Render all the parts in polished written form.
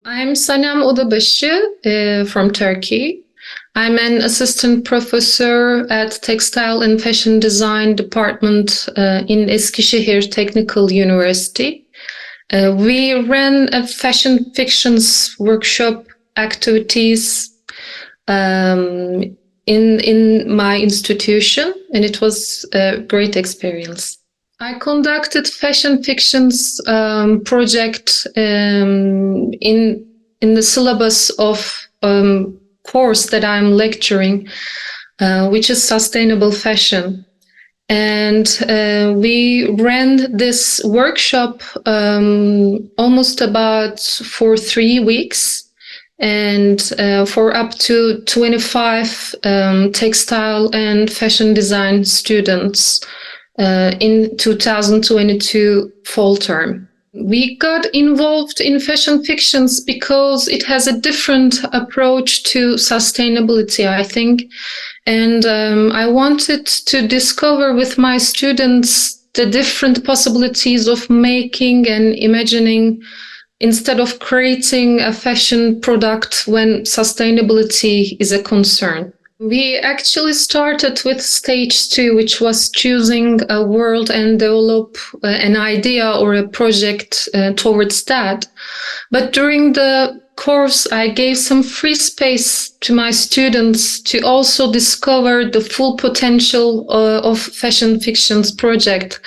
I'm Sanem OdabaşI from Turkey. I'm an assistant professor at Textile and Fashion Design Department in Eskişehir Technical University. We ran a fashion fictions workshop activities in my institution, and it was a great experience. I conducted fashion fictions project in the syllabus of course that I'm lecturing, which is sustainable fashion. And we ran this workshop almost about for 3 weeks, and for up to 25 textile and fashion design students in 2022 fall term. We got involved in fashion fictions because it has a different approach to sustainability, I think. And I wanted to discover with my students the different possibilities of making and imagining instead of creating a fashion product when sustainability is a concern. We actually started with stage 2, which was choosing a world and develop an idea or a project towards that. But during the course, I gave some free space to my students to also discover the full potential of fashion fictions project.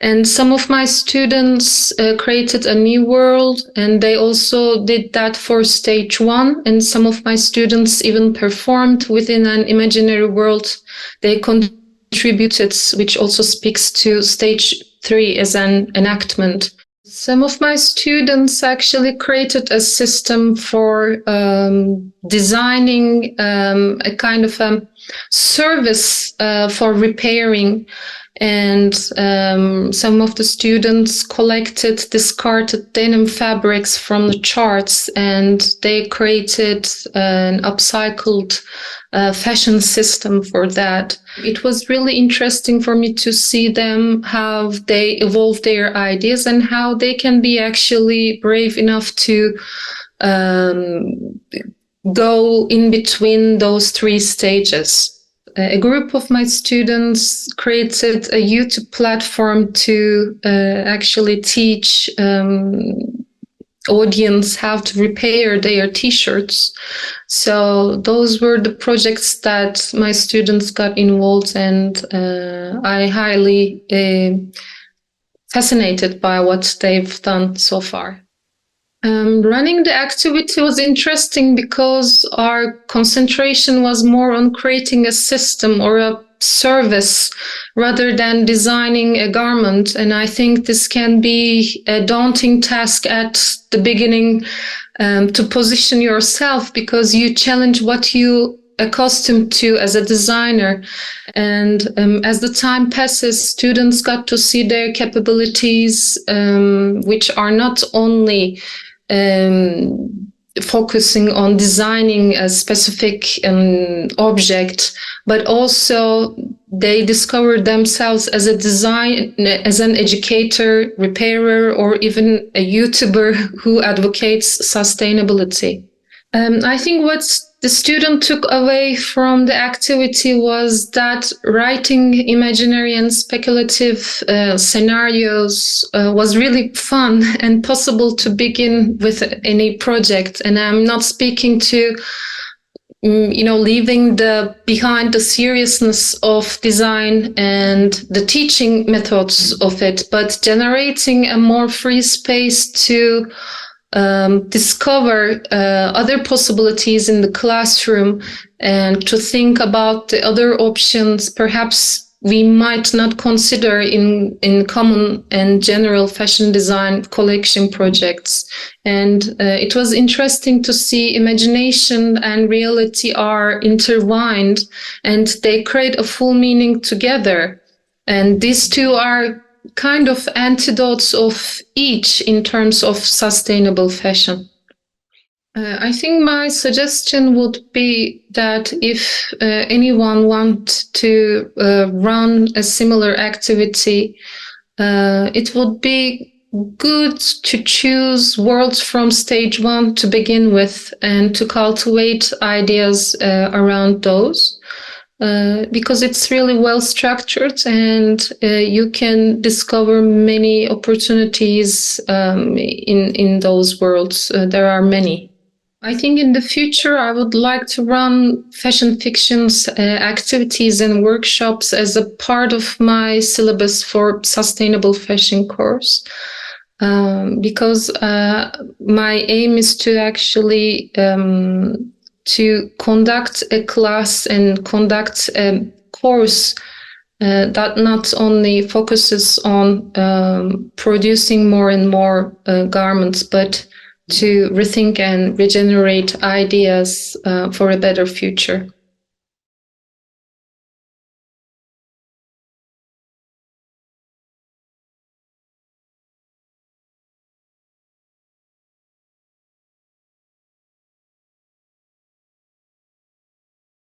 And some of my students created a new world, and they also did that for stage 1. And some of my students even performed within an imaginary world they contributed, which also speaks to stage 3 as an enactment. Some of my students actually created a system for designing a kind of a service for repairing. And some of the students collected discarded denim fabrics from the charts, and they created an upcycled fashion system for that. It was really interesting for me to see them, how they evolve their ideas and how they can be actually brave enough to go in between those 3 stages. A group of my students created a YouTube platform to actually teach audience how to repair their t-shirts. So those were the projects that my students got involved, and I highly fascinated by what they've done so far. Running the activity was interesting because our concentration was more on creating a system or a service rather than designing a garment. And I think this can be a daunting task at the beginning to position yourself, because you challenge what you accustomed to as a designer. And as the time passes, students got to see their capabilities, which are not only focusing on designing a specific object, but also they discover themselves as as an educator, repairer, or even a YouTuber who advocates sustainability. I think what the student took away from the activity was that writing imaginary and speculative scenarios was really fun and possible to begin with any project. And I'm not speaking to leaving behind the seriousness of design and the teaching methods of it, but generating a more free space to discover other possibilities in the classroom and to think about the other options perhaps we might not consider in common and general fashion design collection projects. And it was interesting to see imagination and reality are intertwined and they create a full meaning together. And these two are kind of antidotes of each in terms of sustainable fashion. I think my suggestion would be that if anyone wants to run a similar activity, it would be good to choose worlds from stage one to begin with and to cultivate ideas around those. Because it's really well structured and you can discover many opportunities in those worlds. There are many. I think in the future, I would like to run fashion fictions activities and workshops as a part of my syllabus for sustainable fashion course. Because my aim is to actually to conduct a class and conduct a course that not only focuses on producing more and more garments, but to rethink and regenerate ideas for a better future.